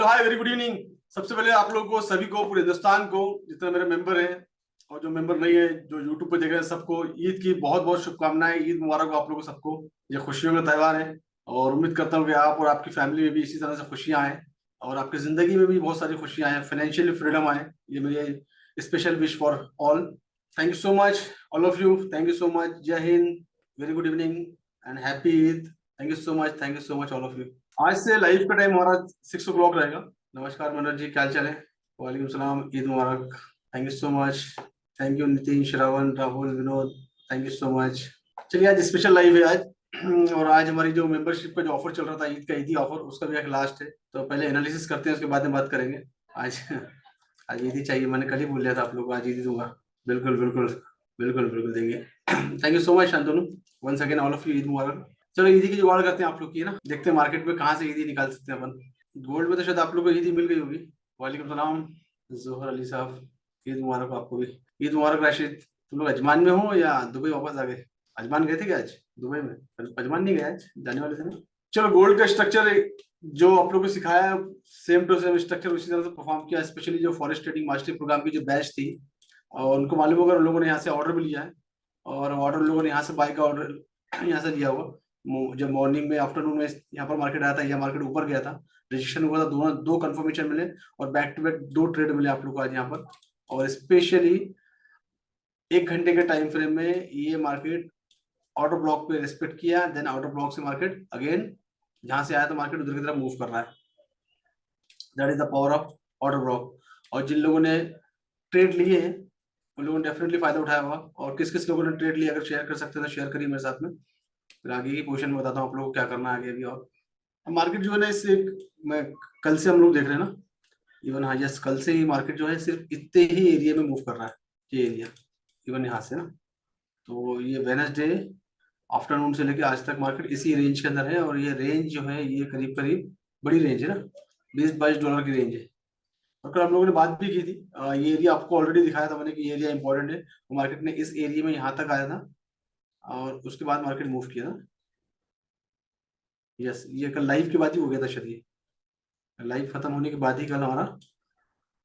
Hello hi very good evening. सबसे पहले आप लोगों को सभी को पूरे हिंदुस्तान को जितने मेरे मेंबर हैं और जो मेंबर नहीं है जो यूट्यूब पे देख रहे हैं सबको ईद की बहुत बहुत शुभकामनाएं। ईद मुबारक हो आप लोगों को सबको। ये खुशियों का त्यौहार है और उम्मीद करता हूँ कि आप और आपकी फैमिली में भी इसी तरह से खुशियां आए और आपकी जिंदगी में भी बहुत सारी खुशियां आए, फाइनेंशियली फ्रीडम आए। ये मेरी special wish for all. Thank you so much all of you. Thank you so much. जय Hind, very good evening and happy Eid. Thank you so much, thank you so much all of you. आज से live का time हमारा 6 o'clock रहेगा। नमस्कार मनोज जी, क्या हाल चाल है? वालेकुम सलाम, ईद मुबारक। Thank you so much. Thank you Nitin, Shravan, Rahul, Vinod, thank you so much. चलिए आज स्पेशल लाइव है आज और आज हमारी जो मेंबरशिप का जो ऑफर चल रहा था ईद का, ईदी ऑफर, उसका भी एक लास्ट है। तो पहले एनालिसिस करते हैं, उसके बाद में बात करेंगे। आज आज ईदी चाहिए, मैंने कल ही बोल दिया था आप लोग को आज ईदी दूंगा। बिल्कुल बिल्कुल बिल्कुल बिल्कुल देंगे। Thank you so much Shantanu, once again all of you, Eid मुबारक। चलो ईदी की जुगाड़ करते हैं आप लोग की, है ना। देखते हैं मार्केट में कहाँ से ईदी निकाल सकते हैं अपन। गोल्ड में तो शायद आप लोग को ईदी मिल गई होगी। वालेकुम सलाम जोहर अली साहब, ईद मुबारक हो आपको भी। ईद मुबारक राशिद। तुम लोग अजमान में हो या दुबई वापस आ गए? अजमान गए थे क्या आज दुबई में? अजमान नहीं गए आज, जाने वाले थे ना। चलो गोल्ड का स्ट्रक्चर जो आप लोग को सिखाया है सेम टू सेम स्ट्रक्चर उसी तरह से परफॉर्म किया। स्पेशली जो फॉरेस्ट ट्रेडिंग मास्टरी प्रोग्राम की जो बैच थी और उनको मालूम होगा, उन लोगों ने यहाँ से ऑर्डर भी लिया है और ऑर्डर उन लोगों ने यहाँ से बाय का ऑर्डर यहाँ से लिया हुआ। जब मॉर्निंग में आफ्टरनून में यहाँ पर मार्केट आया था, यह मार्केट ऊपर गया था, रजिस्ट्रेशन हुआ था, दोनों दो कंफर्मेशन मिले और बैक टू बैक दो ट्रेड मिले आप लोग को आज यहाँ पर। और स्पेशली 1 घंटे के टाइम फ्रेम में ये मार्केट ऑर्डर ब्लॉक पे रेस्पेक्ट किया, देन ऑर्डर ब्लॉक से मार्केट अगेन जहां से आया था मार्केट उधर की तरफ मूव कर रहा है। That is the power of order block. और जिन लोगों ने ट्रेड लिए हैं उन लोगों ने डेफिनेटली फायदा उठाया होगा। और किस किस लोगों ने ट्रेड लिया, अगर शेयर कर सकते हैं तो शेयर करिए मेरे साथ में। फिर आगे की पोजीशन में बताता हूँ आप लोगों को क्या करना है आगे भी। और मार्केट जो है ना, इससे मैं कल से हम लोग देख रहे हैं ना, इवन हाँ यस, कल से ही मार्केट जो है सिर्फ इतने ही एरिया में मूव कर रहा है। ये एरिया इवन यहाँ से ना, तो ये वेडनेसडे आफ्टरनून से लेके आज तक मार्केट इसी रेंज के अंदर है। और ये रेंज जो है ये करीब करीब बड़ी रेंज है ना, $20-22 की रेंज है। और कल हम लोगों ने बात भी की थी, ये एरिया आपको ऑलरेडी दिखाया था मैंने कि ये एरिया इंपॉर्टेंट है। तो मार्केट ने इस एरिया में यहाँ तक आया था और उसके बाद मार्केट मूव किया था। यस, ये कल लाइव के बाद ही हो गया था शायद। ये लाइव खत्म होने के बाद ही कल हमारा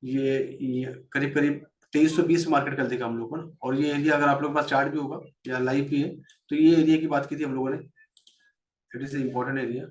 ये करीब करीब 2320 मार्केट कल देखा हम लोगों ने। और ये एरिया अगर आप लोगों के पास चार्ट भी होगा या लाइव भी है तो ये एरिया की बात की थी हम लोगों ने। It is important area.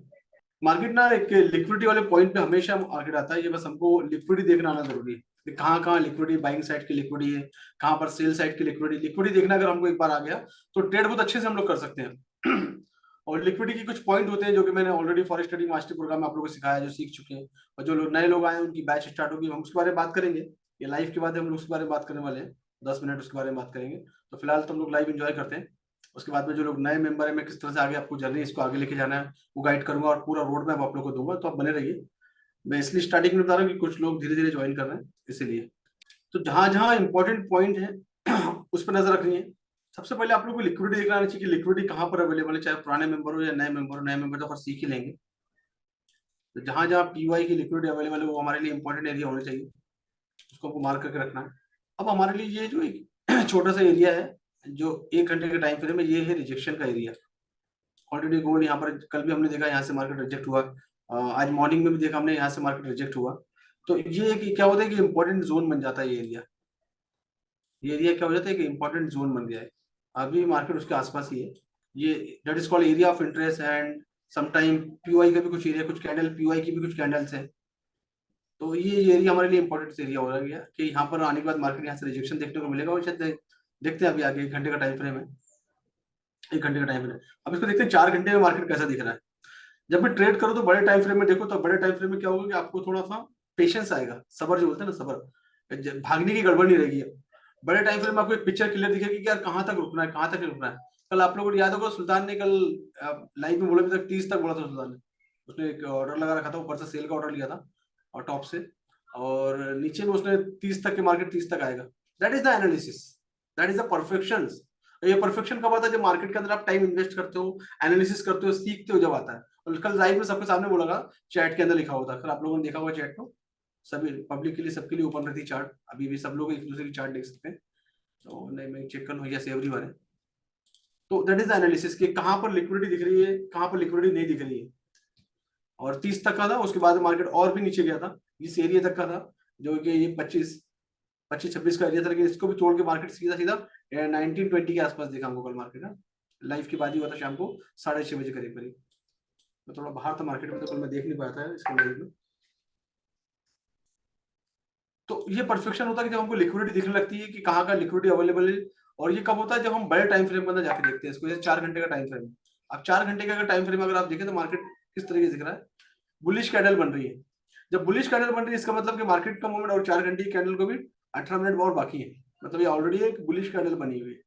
Market ना एक लिक्विडिटी वाले पॉइंट पे हमेशा मार्केट आता है। ये बस हमको लिक्विडिटी देखना आना जरूरी है कि कहाँ कहाँ लिक्विडिटी, बाइंग साइड की लिक्विडिटी है, कहाँ पर सेल साइड की लिक्विडिटी। लिक्विडिटी देखना अगर हमको एक बार आ गया तो ट्रेड बहुत अच्छे से हम लोग कर सकते हैं। और लिक्विडिटी के कुछ पॉइंट होते हैं जो कि मैंने already forest trading master program में आप लोगों को सिखाया, जो सीख चुके हैं। और जो लोग नए लोग आए हैं उनकी बैच स्टार्ट होगी, हम उसके बारे में बात करेंगे। ये लाइव के बाद हम लोग उसके बारे में बात करने वाले हैं, 10 मिनट उसके बारे में बात करेंगे। तो फिलहाल तो हम लोग लाइव एंजॉय करते हैं। उसके बाद में जो लोग नए मेंबर है, मैं किस तरह से आगे आपको जर्नी इसको आगे लेके जाना है वो गाइड करूंगा और पूरा रोड मैप आप लोग को दूंगा। तो आप बने रहिए। मैं इसलिए स्टार्टिंग में बता रहा हूँ कि कुछ लोग धीरे धीरे ज्वाइन कर रहे हैं इसीलिए। तो जहां जहां इंपॉर्टेंट पॉइंट है उस पर नजर रखनी है। सबसे पहले आप लोग को लिक्विडिटी देखना आना चाहिए कि लिक्विडिटी कहाँ पर अवेलेबल है, चाहे पुराने मेंबर हो या नए मेंबर हो। नए मेंबर तो सीख ही लेंगे। तो जहां जहां पीवाई की लिक्विडिटी अवेलेबल है वो हमारे लिए इंपॉर्टेंट एरिया होना चाहिए, उसको हमको मार्क करके रखना है। अब हमारे लिए ये जो एक छोटा सा एरिया है जो 1 घंटे के टाइम फ्रेम में, ये है रिजेक्शन का एरिया। ऑलरेडी गोल्ड यहाँ पर कल भी हमने देखा यहाँ से मार्केट रिजेक्ट हुआ। आज मॉर्निंग में भी देखा हमने यहाँ से मार्केट रिजेक्ट हुआ। तो ये क्या होता है कि इंपॉर्टेंट जोन बन जाता है ये एरिया। ये एरिया क्या हो जाता है कि इंपॉर्टेंट जोन बन गया है। अभी मार्केट उसके आसपास ही है। ये that is called area of interest. And sometime PY का भी कुछ एरिया, कुछ कैंडल पीवाई की भी कुछ कैंडल्स है। तो ये एरिया हमारे लिए इंपॉर्टेंट एरिया हो गया कि यहाँ पर आने के बाद मार्केट यहाँ से रिजेक्शन देखने को मिलेगा। और शायद देखते हैं अभी आगे 1 घंटे का टाइम फ्रेम है। 1 घंटे का टाइम फ्रेम, अब इसको देखते हैं 4 घंटे में मार्केट कैसा दिख रहा है। जब भी ट्रेड करो तो बड़े टाइम फ्रेम में देखो। तो बड़े टाइम फ्रेम में क्या होगा कि आपको थोड़ा सा पेशेंस आएगा, सबर जो बोलते हैं ना, सबर, भागने की गड़बड़ नहीं रहेगी। बड़े टाइम फ्रेम में आपको एक पिक्चर क्लियर दिखेगी कि यार कहाँ तक रुकना है, कहाँ तक नहीं रुकना है। कल आप लोगों को याद होगा सुल्तान ने कल लाइव में बोला भी तक 30 तक बोला था सुल्तान ने। उसने एक ऑर्डर लगा रखा था, ऊपर से सेल का ऑर्डर लिया था और टॉप से, और नीचे में उसने 30 तक के, मार्केट 30 तक आएगा। That is the analysis, that is the perfection. ये परफेक्शन कब आता है? जब मार्केट के अंदर आप टाइम इन्वेस्ट करते हो, एनालिसिस करते हो, सीखते हो, जब आता है। और कल लाइव में सबके सामने बोला था, चैट के अंदर लिखा हुआ था, फिर आप लोगों ने देखा होगा चैट को। सभी पब्लिक के लिए, सबके लिए ओपन रहती है चार्ट। अभी भी सब लोग एक दूसरे की चार्ट देख सकते हैं। तो नहीं, मैं चेक कर लूँ, यस एवरीवन है। तो दैट इज द एनालिसिस कि कहाँ पर लिक्विडिटी दिख रही है, कहाँ पर लिक्विडिटी नहीं दिख रही है। और 30 तक का था, उसके बाद मार्केट और भी नीचे गया था इस एरिया तक का था, जो कि ये 25-26 का एरिया था, लेकिन इसको भी तोड़ के मार्केट सीधा सीधा 1920 के आसपास देखा हमको कल मार्केट ना। लाइव की बात ही हुआ था शाम को 6:30 बजे करीब करीब। मैं थोड़ा बाहर था मार्केट में, तो कल मैं देख नहीं पाया था इसके लाइव में। तो ये परफेक्शन होता है कि जब हमको लिक्विडिटी दिखने लगती है कि कहाँ का लिक्विडिटी अवेलेबल है। और ये कब होता है, जब हम बड़े टाइम फ्रेम के अंदर जाके देखते हैं इसको, जैसे 4 घंटे का टाइम फ्रेम। अब 4 घंटे का अगर टाइम फ्रेम अगर आप देखें तो मार्केट किस तरीके से दिख रहा है, बुलिश कैंडल बन रही है। जब बुलिश कैंडल बन रही है इसका मतलब कि मार्केट का मूवमेंट और 4 घंटे की कैंडल को भी 18 मिनट और बाकी है, मतलब ये ऑलरेडी एक बुलिश कैंडल बनी हुई है।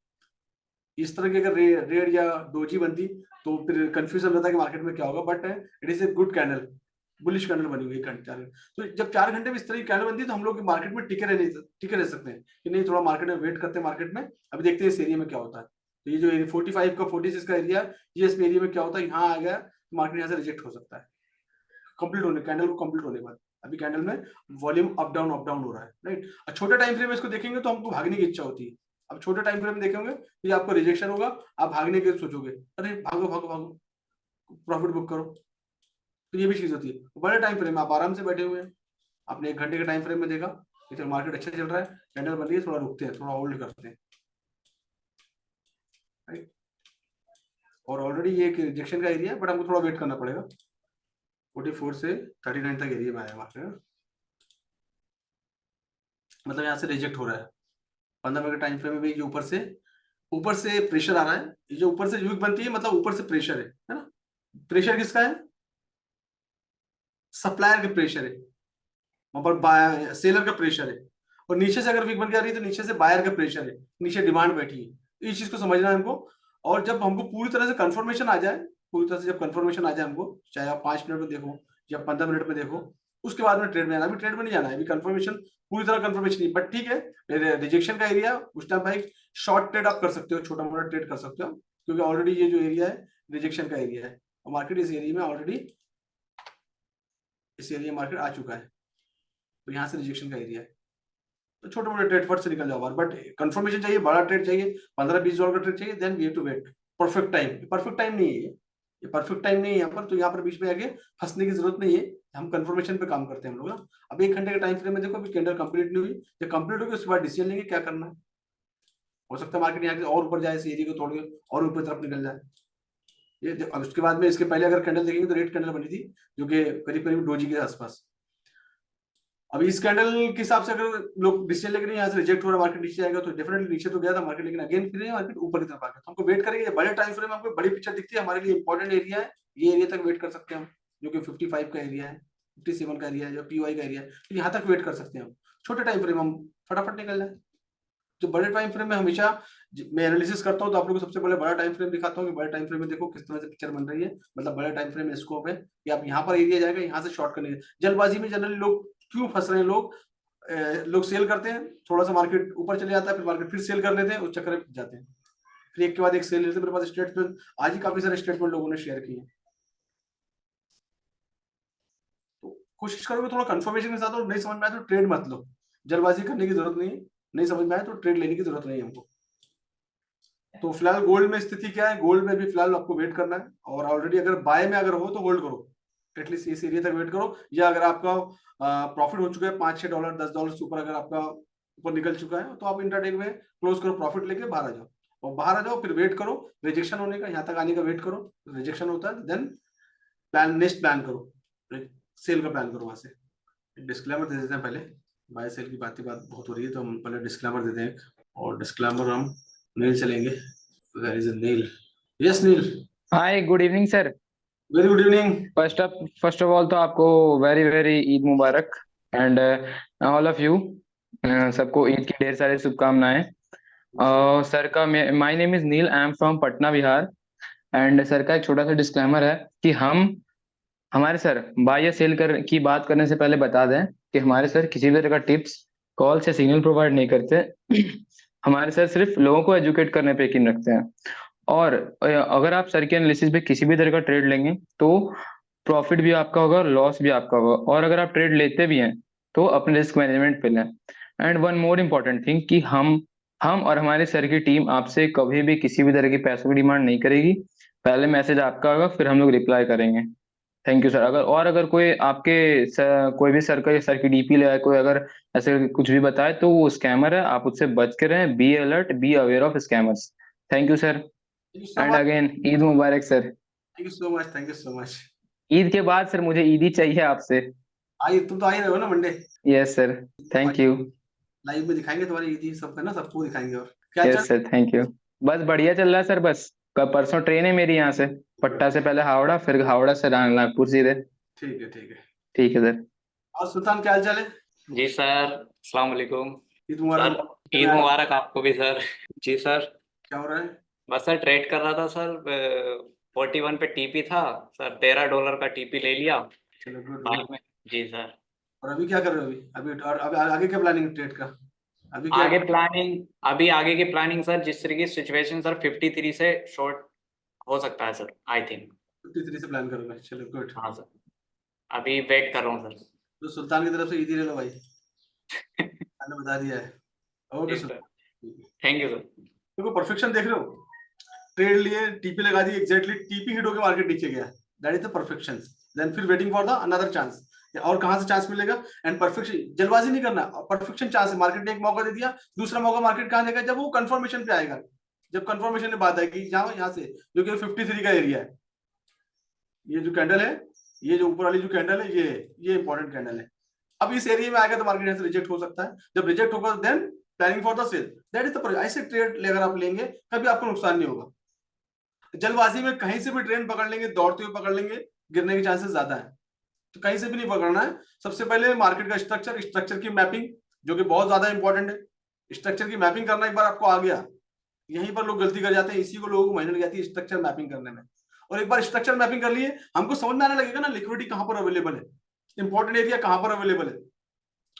इस तरह की अगर रेड या डोजी बनती तो फिर कंफ्यूजन रहता है कि मार्केट में क्या होगा, but it is a good candle, bullish candle बनी हुई है 4 घंटे। तो जब 4 घंटे में इस तरह की कैंडल बनती है तो हम लोग मार्केट में टिके रह सकते हैं कि नहीं, थोड़ा मार्केट में वेट करते हैं, मार्केट में अभी देखते हैं इस एरिया में क्या होता है। तो ये जो 45 का 46 का एरिया, ये इस एरिया में क्या होता है, यहाँ आ गया तो मार्केट यहाँ से रिजेक्ट हो सकता है कंप्लीट होने, कैंडल को कंप्लीट होने के बाद। अभी कैंडल में वॉल्यूम अप डाउन हो रहा है, राइट। और छोटे टाइम फ्रेम में इसको देखेंगे तो हमको भागने की इच्छा होती है। अब छोटे टाइम फ्रेम में देखेंगे तो आपको रिजेक्शन होगा, आप भागने के सोचोगे, अरे भागो भागो भागो, प्रॉफिट बुक करो। तो ये भी चीज होती है। बड़े टाइम फ्रेम में आप आराम से बैठे हुए हैं, आपने 1 घंटे के टाइम फ्रेम में देखा इधर मार्केट अच्छा चल रहा है, कैंडल बन रही है, थोड़ा रुकते हैं, थोड़ा होल्ड करते हैं, राइट। और ऑलरेडी ये एक रिजेक्शन का एरिया है, बट हमको थोड़ा वेट करना पड़ेगा। 44 से 39 तक एरिया में आया मार्केट, मतलब यहाँ से रिजेक्ट हो रहा है। 15 मिनट के टाइम फ्रेम में भी ये ऊपर से प्रेशर आ रहा है। ये जो ऊपर से वीक बनती है मतलब ऊपर से प्रेशर है ना। प्रेशर किसका है, सप्लायर का प्रेशर है, वहां पर सेलर का प्रेशर है। और नीचे से अगर वीक बन के आ रही है तो नीचे से बायर का प्रेशर है, नीचे डिमांड बैठी है। इस चीज को समझना है हमको। और जब हमको पूरी तरह से कंफर्मेशन आ जाए, पूरी तरह से जब कंफर्मेशन आ जाए हमको, चाहे आप 5 मिनट में देखो या 15 मिनट में देखो, उसके बाद में ट्रेड में जाना। अभी ट्रेड में नहीं जाना है, अभी कंफर्मेशन पूरी तरह कंफर्मेशन नहीं, बट ठीक है, रिजेक्शन का एरिया उस टाइम भाई शॉर्ट ट्रेड आप कर सकते हो, छोटा मोटा ट्रेड कर सकते हो, क्योंकि ऑलरेडी ये जो एरिया है रिजेक्शन का एरिया है और मार्केट इस एरिया में ऑलरेडी, इस एरिया मार्केट आ चुका है, तो यहाँ से रिजेक्शन का एरिया है। तो छोटे मोटे ट्रेड फट से निकल जाओ, बट कंफर्मेशन चाहिए, बड़ा ट्रेड चाहिए, $15-20 का ट्रेड चाहिए, then we have to wait. Perfect time, perfect time नहीं है ये परफेक्ट टाइम नहीं है यहाँ पर। तो यहाँ पर बीच में आगे फंसने की जरूरत नहीं है, हम कंफर्मेशन पे काम करते हैं हम लोग ना। अब 1 घंटे का टाइम फ्रेम में देखो, अभी कैंडल कंप्लीट नहीं हुई, जब कंप्लीट होगी उसके बाद डिसीजन लेंगे क्या करना है। हो सकता है मार्केट यहाँ से और ऊपर जाए, इस एरिया को तोड़ के और ऊपर तरफ निकल जाए। अब उसके बाद में, इसके पहले अगर कैंडल देखेंगे तो रेड कैंडल बनी थी, जो कि करीब करीब डोजी के आसपास। अभी इस कैंडल के हिसाब से अगर लोग डिसीजन लेकर यहाँ से रिजेक्ट हो रहा है, मार्केट नीचे आएगा, तो डेफिनेटली नीचे तो गया था मार्केट, लेकिन अगेन फिर मार्केट ऊपर की तरफ आ गया। तो हमको वेट करेंगे, बड़े टाइम फ्रेम में हमको बड़ी पिक्चर दिखती है, हमारे लिए इंपॉर्टेंट एरिया है, ये एरिया तक वेट कर सकते हैं हम, जो कि 55 का एरिया है, 57 का एरिया है, जो पीवाई का एरिया है, तो यहाँ तक वेट कर सकते हैं हम। छोटे टाइम फ्रेम हम फटाफट निकल जाए। जो बड़े टाइम फ्रेम में हमेशा मैं एनालिसिस करता हूँ, तो आप लोगों को सबसे पहले बड़ा टाइम फ्रेम दिखाता हूँ कि बड़े टाइम फ्रेम में देखो किस तरह से पिक्चर बन रही है। मतलब बड़े टाइम फ्रेम में स्कोप है कि आप यहाँ पर एरिया जाएगा, यहाँ से शॉर्ट करने। जल्दबाजी में जनरली लोग क्यों फंस रहे हैं, लोग सेल करते हैं, थोड़ा सा मार्केट ऊपर चले जाता है, फिर मार्केट फिर सेल कर लेते हैं, उस चक्कर में जाते हैं, फिर एक के बाद एक सेल लेते हैं। मेरे पास स्टेटमेंट आज ही काफी सारे स्टेटमेंट लोगों ने शेयर किए हैं। तो कोशिश करोगे थोड़ा कंफर्मेशन के साथ, और नहीं समझ में आए तो ट्रेड मत लो, जल्दबाजी करने की जरूरत नहीं है। नहीं समझ में आए तो ट्रेड लेने की जरूरत नहीं है हमको। तो फिलहाल गोल्ड में स्थिति क्या है, गोल्ड में भी फिलहाल आपको वेट करना है, और ऑलरेडी अगर बाय में अगर हो तो होल्ड करो, एटलीस्ट इस एरिया तक वेट करो। या अगर आपका प्रॉफिट हो चुका है $5-6 $10 से ऊपर, अगर आपका ऊपर निकल चुका है, तो आप इंट्राडे में क्लोज करो, प्रॉफिट लेके बाहर आ जाओ। और बाहर आ जाओ, फिर वेट करो रिजेक्शन होने का, यहाँ तक आने का वेट करो। रिजेक्शन होता है देन नेक्स्ट प्लान करो, सेल का प्लान करो वहां से। डिस्क्लेमर दे देते हैं पहले, बाय सेल की बात बहुत हो रही है, तो हम पहले डिस्क्लेमर देते हैं। और डिस्क्लेमर हम मेल चलेंगे। There is a Neil. Yes, Neil. Hi, good evening sir. Very good evening. First of all तो आपको वेरी वेरी ईद मुबारक, एंड ऑल ऑफ यू, सबको ईद की ढेर सारी शुभकामनाएं। सर का my name is Neil, I am from Patna Bihar. And sir का एक छोटा सा डिस्क्लेमर है कि हमारे सर बाय या सेल कर की बात करने से पहले बता दें कि हमारे सर किसी भी तरह का टिप्स, कॉल से सिग्नल प्रोवाइड नहीं करते। हमारे सर सिर्फ लोगों को एजुकेट करने पे यकीन रखते हैं। और अगर आप सर के एनालिसिस पे किसी भी तरह का ट्रेड लेंगे तो प्रॉफिट भी आपका होगा, लॉस भी आपका होगा। और अगर आप ट्रेड लेते भी हैं तो अपने रिस्क मैनेजमेंट पे लें। And one more important thing कि हम और हमारे सर की टीम आपसे कभी भी किसी भी तरह की पैसों की डिमांड नहीं करेगी। पहले मैसेज आपका होगा, फिर हम लोग रिप्लाई करेंगे। Thank you sir. अगर कोई आपके कोई भी सर की डीपी लगाए, कोई अगर ऐसे कुछ भी बताए तो वो स्कैमर है, आप उससे बच के रहें। Be alert, be aware of scammers. Thank you sir. Thank you so and much. Again Eid Mubarak sir. Thank you so much. Thank you so much. Eid के बाद सर मुझे ईदी चाहिए आपसे। आइए, तुम तो आ ही रहे हो ना Monday. Yes sir. Thank you. Live में दिखाएंगे तुम्हारी ईदी सबका ना, सबको दिखाएंगे। और क्या चल। Yes sir, thank you. बस बढ़िया चल रहा है सर। बस कल परसों ट्रेन है मेरी यहाँ से, पटना से पहले हावड़ा, फिर हावड़ा से नागपुर सीधे। ठीक है, ठीक है। ठीक है सर। और सुल्तान, क्या हाल चाल है? जी सर, अस्सलाम वालेकुम। ईद मुबारक। सर में ईद आए। मुबारक आपको भी सर। जी सर। क्या हो रहा है? बस सर ट्रेड कर रहा था सर। 41 पे टीपी था सर, $13 का टीपी ले लिया चलो, गुड बाय गुड। में। जी सर। और अभी क्या कर रहे हो? अभी और अभी आगे क्या प्लानिंग ट्रेड का? अभी क्या? आगे की प्लानिंग सर, जिस तरीके की सिचुएशन सर 53 से शॉर्ट हो सकता है सर, आई थिंक। 53 से प्लान करोगे? चलो, गुड। हाँ सर, अभी वेट कर रहा हूँ सर। तो सुल्तान की तरफ से ईदी ले लो भाई, मैंने बता दिया है। Okay ji sir, Sultan. Thank you sir. देखो, परफेक्शन देख रहे हो? ट्रेड लिए, टीपी लगा दी, एग्जैक्टली टीपी हिट होकर मार्केट नीचे गया। That is the perfection. Then फिर waiting for the another chance. और कहां से चांस मिलेगा? एंड परफेक्शन, जल्दबाजी नहीं करना। परफेक्शन चांस है, मार्केट ने एक मौका दे दिया, दूसरा मौका मार्केट कहां देगा? जब वो कंफर्मेशन पे आएगा, जब कंफर्मेशन में बात आएगी, जहां यहां से जो कि 53 का एरिया है। ये जो कैंडल है, ये जो ऊपर वाली जो कैंडल है, ये इंपॉर्टेंट कैंडल है। अब इस एरिया में आएगा तो मार्केट ऐसे रिजेक्ट हो सकता है। जब रिजेक्ट होगा then planning for the sale. That is the, ऐसे ट्रेड अगर आप लेंगे कभी आपको नुकसान नहीं होगा। जल्दबाजी में कहीं से भी ट्रेन पकड़ लेंगे, दौड़ते हुए पकड़ लेंगे, गिरने के चांसेस ज्यादा है। तो कहीं से भी नहीं पकड़ना है। सबसे पहले मार्केट का स्ट्रक्चर की मैपिंग, जो कि बहुत ज्यादा इंपॉर्टेंट है। स्ट्रक्चर की मैपिंग करना एक बार आपको आ गया, यहीं पर लोग गलती कर जाते हैं, इसी को लोगों को महीने लग जाती है स्ट्रक्चर मैपिंग करने में। और एक बार स्ट्रक्चर मैपिंग कर लिए, हमको समझ में आने लगेगा ना लिक्विडिटी कहां पर अवेलेबल है, इंपॉर्टेंट एरिया कहां पर अवेलेबल है,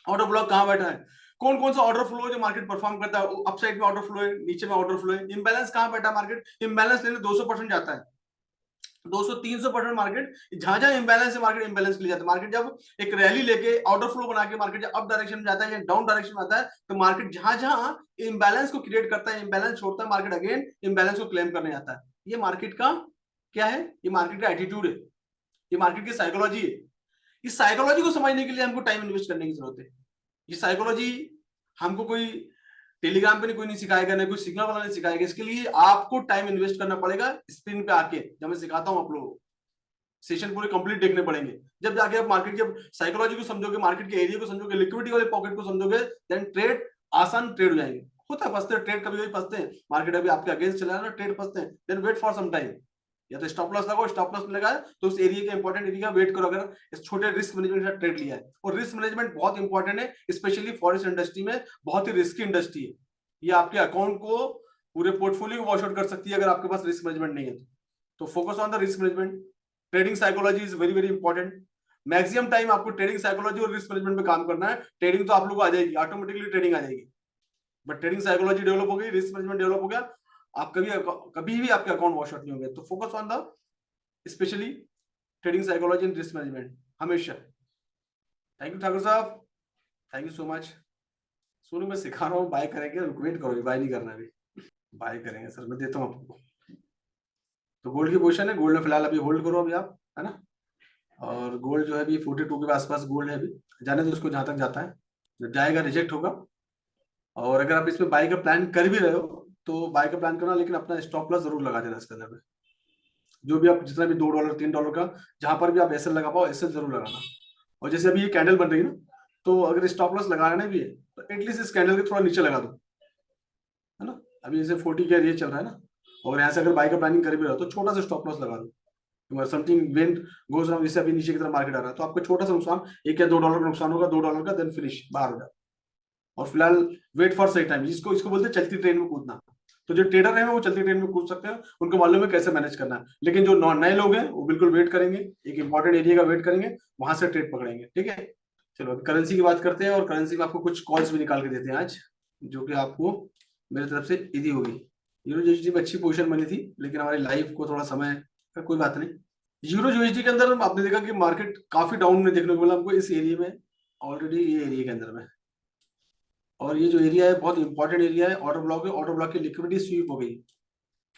ऑर्डर ब्लॉक कहां बैठा है, कौन कौन सा ऑर्डर फ्लो है जो मार्केट परफॉर्म करता है, अपसाइड में ऑर्डर फ्लो है, नीचे में ऑर्डर फ्लो है, इंबैलेंस कहां बैठा मार्केट, इंबैलेंस लेने 200% जाता है, 200-300% मार्केट, जहां जहां इंबैलेंस है मार्केट इंबैलेंस के लिए जाता है। मार्केट जब एक रैली लेके ऑर्डर फ्लो बना के मार्केट जब अप डायरेक्शन में जाता है या डाउन डायरेक्शन में आता है, तो मार्केट जहां जहां इंबैलेंस को क्रिएट करता है, इंबैलेंस छोड़ता है, मार्केट अगेन इंबैलेंस को क्लेम करने आता है। ये मार्केट का क्या है? ये मार्केट का एटीट्यूड है, ये मार्केट की साइकोलॉजी है। इस साइकोलॉजी को समझने के लिए हमको टाइम इन्वेस्ट करने की जरूरत है। ये साइकोलॉजी हमको कोई टेलीग्राम पे नहीं, कोई नहीं सिखाएगा, नहीं कोई सिग्नल वाला नहीं सिखाएगा। इसके लिए आपको टाइम इन्वेस्ट करना पड़ेगा, स्क्रीन पे आके जब मैं सिखाता हूं आप लोगों को, सेशन पूरे कंप्लीट देखने पड़ेंगे। जब जाके आप मार्केट के साइकोलॉजी को समझोगे, मार्केट के एरिया को समझोगे, लिक्विडिटी वाले पॉकेट को समझोगे, देन ट्रेड आसान ट्रेड हो जाएंगे। होता है फंसते ट्रेड, कभी कभी फंसते हैं, मार्केट अभी आपके अगेंस्ट चला है ना, ट्रेड फंसते हैं, then wait for some time. या तो स्टॉप लॉस लगाओ, स्टॉप लॉस लगाए तो उस एरिया के इंपॉर्टेंट एरिया का वेट करो। अगर इस छोटे रिस्क मैनेजमेंट का ट्रेड लिया है, और रिस्क मैनेजमेंट बहुत इंपॉर्टेंट है, स्पेशली फॉरेस्ट इंडस्ट्री में, बहुत ही रिस्की इंडस्ट्री है। ये आपके अकाउंट को, पूरे पोर्टफोलियो को वॉश आउट कर सकती है अगर आपके पास रिस्क मैनेजमेंट नहीं है तो focus on the risk management. Trading psychology is very very important. Maximum time आपको ट्रेडिंग साइकोलॉजी और रिस्क मैनेजमेंट पे काम करना है। ट्रेडिंग तो आप लोगों को आ जाएगी, ऑटोमेटिकली ट्रेडिंग आ जाएगी, बट ट्रेडिंग साइकोलॉजी डेवलप हो गई, रिस्क मैनेजमेंट डेवलप हो गया, आप कभी भी आपके अकाउंट वॉश आउट नहीं होंगे। तो focus on the specially trading psychology and risk management हमेशा। थैंक यू ठाकुर साहब, थैंक यू सो मच। सुनो, मैं सिखा रहा हूँ, बाय करेंगे, वेट करोगे, बाय नहीं करना अभी, बाय करेंगे सर, मैं देता हूँ आपको। तो गोल्ड की पोजीशन है, गोल्ड में फिलहाल अभी होल्ड करो अभी आप, है ना। और गोल्ड जो है अभी 42 के आसपास गोल्ड है अभी, जाने दो उसको जहां तक जाता है, जब जाएगा रिजेक्ट होगा। और अगर आप इसमें बाय का प्लान कर भी रहे हो तो बाय का प्लान करना, लेकिन अपना स्टॉप लॉस जरूर लगा देना इसके अंदर में। जो भी आप जितना भी $2 $3 का जहां पर भी आप एसएल लगा पाओ, एसएल जरूर लगाना। और जैसे अभी ये कैंडल बन रही है ना, तो अगर स्टॉप लॉस लगाना भी है तो एटलीस्ट इस कैंडल के थोड़ा नीचे लगा दो, है ना। अभी जैसे 40 का ये चल रहा है ना, और यहाँ से अगर बाय का प्लानिंग कर भी रहे हो तो छोटा सा स्टॉप लॉस लगा दो। समथिंग वेंट गोज डाउन, जैसे अभी नीचे की तरफ मार्केट आ रहा है तो आपको छोटा सा नुकसान, एक या $2 का नुकसान होगा, $2 का, देन फिनिश, बाहर हो जाए। और फिलहाल वेट फॉर सही टाइम, इसको इसको बोलते हैं चलती ट्रेन में कूदना। तो जो ट्रेडर है वो चलती ट्रेन में कूद सकते हैं, उनको मालूम है कैसे मैनेज करना है। लेकिन जो नए लोग हैं वो बिल्कुल वेट करेंगे, एक इंपॉर्टेंट एरिया का वेट करेंगे, वहां से ट्रेड पकड़ेंगे, ठीक है। चलो अभी करेंसी की बात करते हैं, और करेंसी में आपको कुछ कॉल्स भी निकाल के देते हैं आज, जो कि आपको मेरी तरफ से ईदी होगी। यूरो यूएसडी में अच्छी पोजीशन बनी थी, लेकिन हमारी लाइफ को थोड़ा समय का, कोई बात नहीं। यूरो यूएसडी के अंदर आपने देखा कि मार्केट काफी डाउन में देखने को मिला हमको इस एरिया में, ऑलरेडी ये एरिया के अंदर में। और ये जो एरिया है बहुत इंपॉर्टेंट एरिया है, ऑर्डर ब्लॉक है, ऑर्डर ब्लॉक की लिक्विडिटी स्वीप हो गई।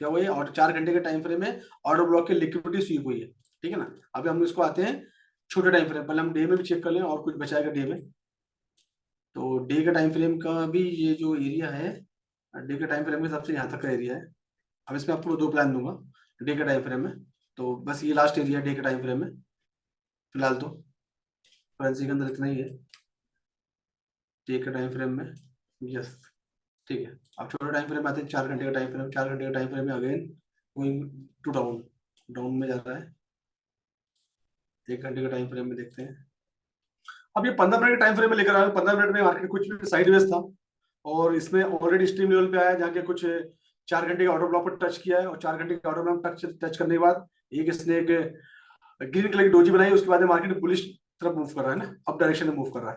क्या हुआ है? और 4 घंटे के टाइम फ्रेम में ऑर्डर ब्लॉक की लिक्विडिटी स्वीप हुई है। ठीक है ना। अभी हम इसको आते हैं छोटे टाइम फ्रेम, पहले हम डे में भी चेक कर लें और कुछ बचाएगा डे में। तो डे के टाइम फ्रेम का भी ये जो एरिया है, डे के टाइम फ्रेम के हिसाब से यहाँ तक का एरिया है। अब इसमें आपको 2 प्लान दूंगा डे के टाइम फ्रेम में। तो बस ये लास्ट एरिया डे के टाइम फ्रेम में फिलहाल तो करेंसी के अंदर इतना ही है डे के टाइम फ्रेम में। यस, ठीक है। अब छोटे टाइम फ्रेम में आते हैं 4 घंटे का टाइम फ्रेम। 4 घंटे का टाइम फ्रेम में again going to down, down में जा रहा है। 1 घंटे का टाइम फ्रेम में देखते हैं। अब ये 15 मिनट के टाइम फ्रेम में लेकर आया हूं। 15 मिनट में मार्केट कुछ भी साइडवेज था और इसमें ऑलरेडी स्ट्रीम लेवल पे आया, जाके कुछ 4 घंटे के ऑर्डर ब्लॉक पर टच किया है और 4 घंटे के ऑर्डर ब्लॉक टच करने के बाद एक इसने एक ग्रीन कलर की डोजी बनाई। उसके बाद मार्केट बुलिश तरफ मूव कर रहा है ना, अप डायरेक्शन में मूव कर रहा है।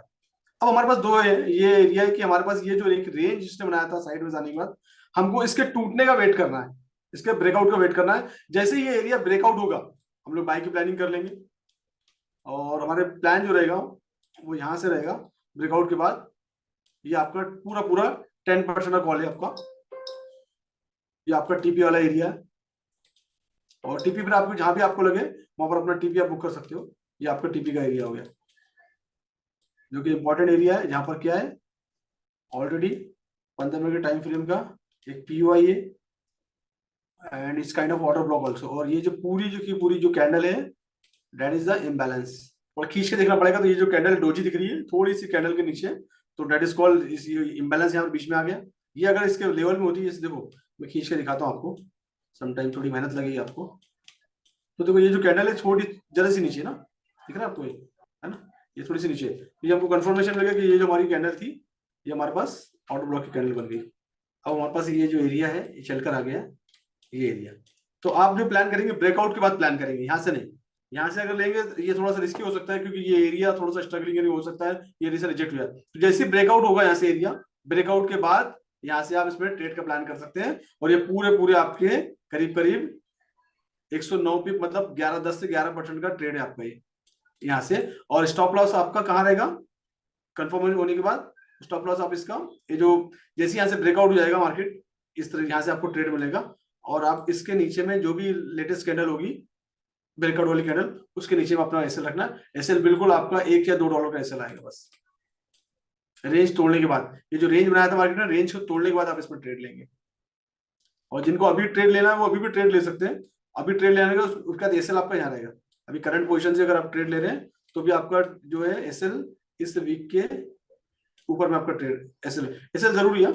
अब हमारे पास दो है, ये एरिया है कि हमारे पास ये जो एक रेंज जिसने बनाया था साइड में जाने के बाद, हमको इसके टूटने का वेट करना है, इसके ब्रेकआउट का वेट करना है। जैसे ये एरिया ब्रेकआउट होगा हम लोग बाय की प्लानिंग कर लेंगे और हमारे प्लान जो रहेगा वो यहाँ से रहेगा। ब्रेकआउट के बाद ये आपका पूरा पूरा 10% का कॉल है आपका, ये आपका टीपी वाला एरिया है। और टीपी पर आपको जहां भी आपको लगे वहां पर अपना टीपी आप बुक कर सकते हो। ये आपका टीपी का एरिया हो गया, जो कि इंपॉर्टेंट एरिया है, जहां पर क्या है ऑलरेडी 15 मिनट के टाइम फ्रेम का एक पीओआई है and it's kind of order block also. और ये जो पूरी जो कैंडल है दैट इज द इम्बैलेंस। और खींच के देखना पड़ेगा। तो ये जो कैंडल डोजी दिख रही है थोड़ी सी कैंडल के नीचे, तो दैट इज कॉल्ड इस इम्बैलेंस, यहाँ पर बीच में आ गया। ये अगर इसके लेवल में होती है, देखो मैं खींच के दिखाता हूँ आपको, समटाइम थोड़ी मेहनत लगेगी आपको। तो देखो ये जो कैंडल है थोड़ी जरा सी नीचे ना, दिख रहा है आपको ये, है ना, ये थोड़ी सी नीचे। ये हमको कंफर्मेशन लगे कि ये जो हमारी कैंडल थी ये हमारे पास ऑर्डर ब्लॉक की कैंडल बन गई। अब हमारे पास ये जो एरिया है ये चलकर आ गया, ये एरिया। तो आप जो प्लान करेंगे ब्रेकआउट के बाद प्लान करेंगे, यहाँ से नहीं। यहाँ से अगर लेंगे तो ये थोड़ा सा रिस्की हो सकता है, क्योंकि ये एरिया थोड़ा सा स्ट्रगलिंग हो सकता है, ये एरिया से रिजेक्ट हो जाए। तो जैसे ब्रेकआउट होगा यहाँ से एरिया, ब्रेकआउट के बाद यहाँ से आप इसमें ट्रेड का प्लान कर सकते हैं। और ये पूरे पूरे आपके करीब करीब 109 पिप, मतलब 10 से 11% का ट्रेड है आपका ये यहाँ से। और स्टॉप लॉस आपका कहाँ रहेगा कंफर्म होने के बाद? स्टॉप लॉस आप इसका ये जो जैसे यहाँ से ब्रेकआउट हो जाएगा मार्केट, इस तरह यहाँ से आपको ट्रेड मिलेगा। और आप इसके नीचे में जो भी लेटेस्ट कैंडल होगी ब्रेकआउट वाली कैंडल, उसके नीचे में अपना एसएल रखना। एसएल बिल्कुल आपका $1 या $2 का एसएल आएगा बस, रेंज तोड़ने के बाद। ये जो रेंज बनाया था मार्केट ने, रेंज को तोड़ने के बाद आप इसमें ट्रेड लेंगे। और जिनको अभी ट्रेड लेना है वो अभी भी ट्रेड ले सकते हैं। अभी ट्रेड लेने का उसका एसएल आपका यहाँ रहेगा। अभी करंट पोजीशन से अगर आप ट्रेड ले रहे हैं तो भी आपका जो है एसएल इस वीक के ऊपर में आपका ट्रेड एसएल एसएल जरूरी है।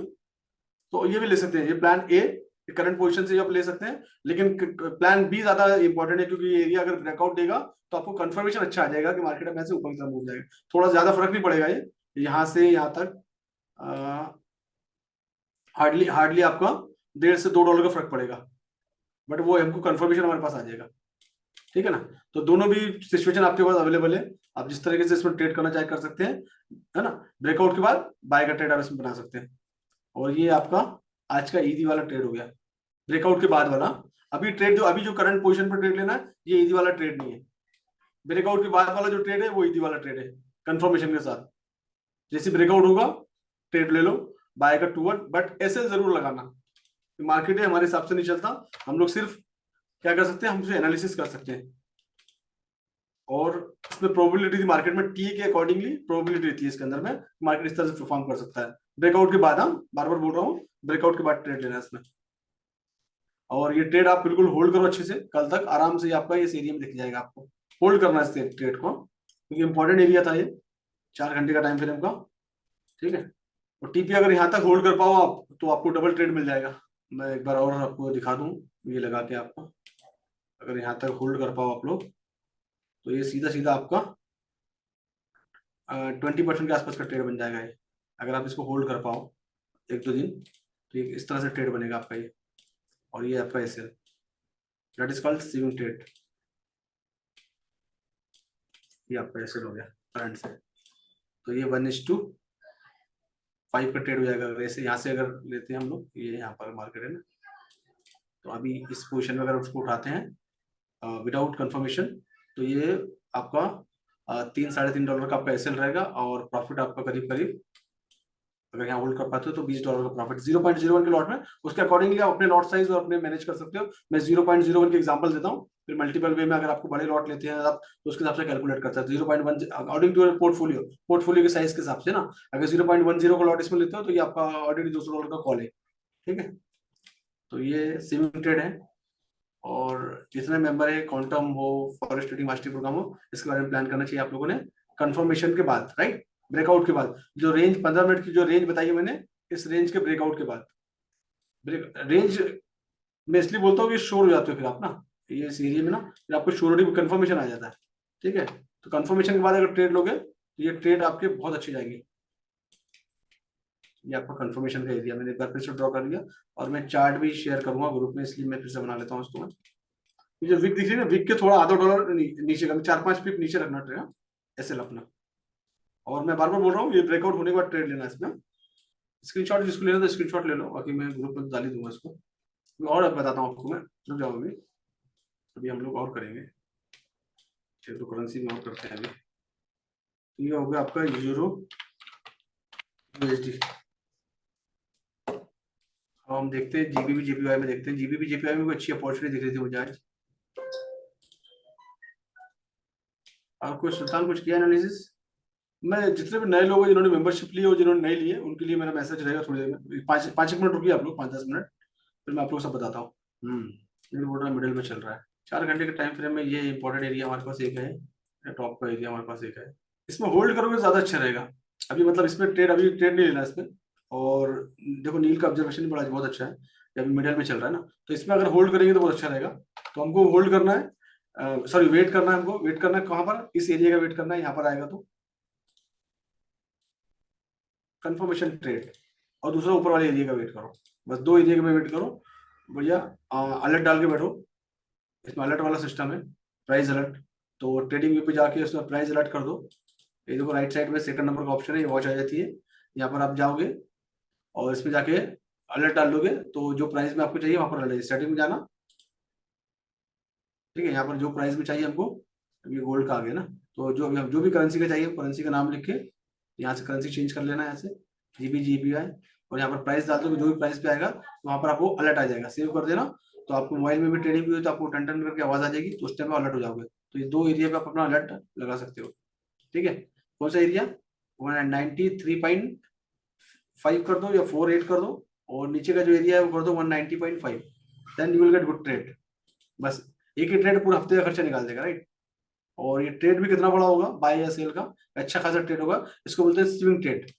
तो ये भी ले सकते हैं, ये प्लान ए करंट पोजीशन से आप ले सकते हैं। लेकिन प्लान बी ज्यादा इंपॉर्टेंट है, क्योंकि ये एरिया अगर ब्रेकआउट देगा तो आपको कंफर्मेशन अच्छा आ जाएगा कि मार्केट में से ऊपर की तरफ मूव जाएगा। थोड़ा ज्यादा फर्क नहीं पड़ेगा, ये यहाँ से यहाँ तक हार्डली हार्डली आपका $1.5 से $2 का फर्क पड़ेगा, बट वो हमको कंफर्मेशन हमारे पास आ जाएगा। ठीक है ना। तो दोनों भी सिचुएशन आपके पास अवेलेबल है, आप जिस तरीके से इसमें ट्रेड करना चाहे कर सकते हैं, है ना। ब्रेकआउट के बाद बाय का ट्रेड आप इसमें बना सकते हैं। और ये आपका आज का ईदी वाला ट्रेड हो गया, ब्रेकआउट के बाद वाला। अभी ट्रेड जो अभी जो करंट पोजीशन पर ट्रेड लेना है, ये ईदी वाला ट्रेड नहीं है। ब्रेकआउट के बाद वाला जो ट्रेड है वो ईदी वाला ट्रेड है, कंफर्मेशन के साथ। जैसे ब्रेकआउट होगा ट्रेड ले लो बाय का 2-1, बट ऐसे जरूर लगाना। मार्केट है हमारे हिसाब से नहीं चलता, हम लोग सिर्फ क्या कर सकते हैं, हम एनालिसिस कर सकते हैं। और इसमें प्रोबेबिलिटी थी मार्केट में, टी के अकॉर्डिंगली प्रोबेबिलिटी थी इसके अंदर में मार्केट इस तरह से परफॉर्म कर सकता है। ब्रेकआउट के बाद, हम बार बार बोल रहा हूँ, ब्रेकआउट के बाद ट्रेड लेना है इसमें। और ये ट्रेड आप बिल्कुल होल्ड करो अच्छे से, कल तक आराम से आपका इस एरिया में दिख जाएगा। आपको होल्ड करना है इस ट्रेड को, क्योंकि इंपॉर्टेंट एरिया था ये 4 घंटे का टाइम फ्रेम का। ठीक है। और टीपी अगर यहाँ तक होल्ड कर पाओ आप तो आपको डबल ट्रेड मिल जाएगा। मैं एक बार और आपको दिखा दूं ये लगा के आपको, अगर यहाँ तक होल्ड कर पाओ आप लोग तो ये सीधा सीधा आपका 20% के आसपास का ट्रेड बन जाएगा ये, अगर आप इसको होल्ड कर पाओ 1-2 दिन। तो इस तरह से ट्रेड बनेगा आपका ये। और ये आपका SL, that is called swing trade. ये आपका एसएल हो गया करंट से। तो ये 1:5 का ट्रेड हो जाएगा। वैसे यहाँ से अगर लेते हैं हम लोग, ये यहाँ पर मार्केट है ना, तो अभी इस पोजीशन में अगर उसको उठाते हैं विदाउट कंफर्मेशन, तो ये आपका $3-3.5 का आपका एसएल रहेगा। और प्रॉफिट आपका करीब करीब अगर यहाँ होल्ड कर पाते हो तो $20 का प्रॉफिट 0.01 के लॉट में। उसके अकॉर्डिंगली आप अपने लॉट साइज और अपने मैनेज कर सकते हो। मैं 0.01 के एग्जांपल देता हूँ, फिर मल्टीपल वे में अगर आपको बड़े लॉट लेते हैं आप तो उसके हिसाब से कैलकुलेट कर सकते हो। 0.1 अकॉर्डिंग टू पोर्टफोलियो के साइज के हिसाब से ना, अगर 0.10 का लॉट इसमें लेते हो तो ये आपका ऑलरेडी $200 का कॉल है, ठीक है। तो ये स्विंग ट्रेड है, और जितने मेंबर है, क्वांटम हो, फॉरेस्ट ट्रेडिंग मास्टरी प्रोग्राम हो, इसके बारे में प्लान करना चाहिए आप लोगों ने कंफर्मेशन के बाद, राइट, ब्रेकआउट के बाद। जो रेंज 15 मिनट की जो रेंज बताई है मैंने, इस रेंज के ब्रेकआउट के बाद, रेंज मैं इसलिए बोलता हूँ कि शोर हो जाते हो फिर आप ना, ये इस एरिया में ना फिर आपको श्योरिटी कंफर्मेशन आ जाता है, ठीक है। तो कंफर्मेशन के बाद अगर ट्रेड लोगे तो ये ट्रेड आपके बहुत अच्छे जाएंगे। ये आपका कंफर्मेशन का एरिया मैंने एक बार फिर से ड्रॉ कर लिया, और मैं चार्ट भी शेयर करूंगा ग्रुप में, इसलिए मैं फिर से बना लेता हूँ उसको। जो विक दिख रही है ना, विक के थोड़ा आधा डॉलर नीचे का, 4-5 पिप नीचे रखना ट्रेड एसएल अपना। और मैं बार बार बोल रहा हूँ, ये ब्रेकआउट होने के बाद ट्रेड लेना है इसमें। स्क्रीनशॉट जिसको लेना तो स्क्रीनशॉट ले लो, बाकी मैं ग्रुप में डाल ही दूंगा इसको। और अब बताता हूँ आपको मैं, रुक जाओ अभी, अभी हम लोग और करेंगे, तो करेंसी में और करते हैं अभी। ये हो गया आपका यूरो यूएसडी। अब हम देखते हैं जीबीबी जेपीवाई में, देखते हैं जीबीबी जेपीवाई में कोई अच्छी अपॉर्चुनिटी दिख रही थी मुझे आज। और कुछ सुल्तान कुछ किया एनालिसिस? मैं जितने भी नए लोग हैं जिन्होंने मेंबरशिप ली और जिन्होंने नहीं लिए, उनके लिए मेरा मैसेज रहेगा थोड़ी देर में, 5 मिनट रुकिए आप लोग, 5-10 मिनट, फिर मैं आप लोग सब बताता हूँ। बोल रहा मिडिल में चल रहा है, 4 घंटे के टाइम फ्रेम में। ये इंपॉर्टेंट एरिया हमारे पास एक है, टॉप का एरिया हमारे पास एक है, इसमें होल्ड करोगे तो ज्यादा अच्छा रहेगा। अभी मतलब इसमें ट्रेड, अभी ट्रेड नहीं लेना इसमें। और देखो नील का ऑब्जर्वेशन बड़ा बहुत अच्छा है, अभी मिडिल में चल रहा है ना, तो इसमें अगर होल्ड करेंगे तो बहुत अच्छा रहेगा। तो हमको होल्ड करना है, सॉरी वेट करना है, हमको वेट करना है कहाँ पर, इस एरिया का वेट करना है, यहाँ पर आएगा तो कंफर्मेशन ट्रेड, और दूसरा ऊपर वाले एरिया का वेट करो। बस 2 एरिया का वेट करो भैया। अलर्ट डाल के बैठो, इसमें अलर्ट वाला सिस्टम है, प्राइस अलर्ट। तो ट्रेडिंग व्यू पे जाके उसमें प्राइस अलर्ट कर दो। ये देखो राइट साइड में सेकंड नंबर का ऑप्शन है, ये वॉच आ जाती है, यहाँ पर आप जाओगे और इसमें जाके अलर्ट डाल दोगे, तो जो प्राइस में आपको चाहिए वहां पर अलर्ट, सेटिंग में जाना, ठीक है। यहाँ पर जो प्राइस में चाहिए हमको, ये गोल्ड का आ गया ना, तो जो भी करेंसी का चाहिए, करेंसी का नाम लिख के यहाँ से करेंसी चेंज कर लेना है, यहाँ से जीबी जीबीआई, और यहाँ पर प्राइस डाल दो, जो भी प्राइस पे आएगा तो वहाँ पर आपको अलर्ट आ जाएगा, सेव कर देना। तो आपको मोबाइल में भी ट्रेडिंग भी हो तो आपको टन टन करके आवाज आ जाएगी, तो उस टाइम में अलर्ट हो जाओगे। तो ये 2 एरिया पे आप अपना अलर्ट लगा सकते हो, ठीक है। कौन सा एरिया, 193.5 कर दो या 48 कर दो, और नीचे का जो एरिया है वो कर दो 190.5, then you will get good trade. बस एक ही ट्रेड पूरा हफ्ते का खर्चा निकाल देगा, राइट। और ये ट्रेड भी कितना बड़ा होगा, बाय या सेल का, अच्छा खासा ट्रेड होगा। इसको बोलते हैं स्विंग ट्रेड,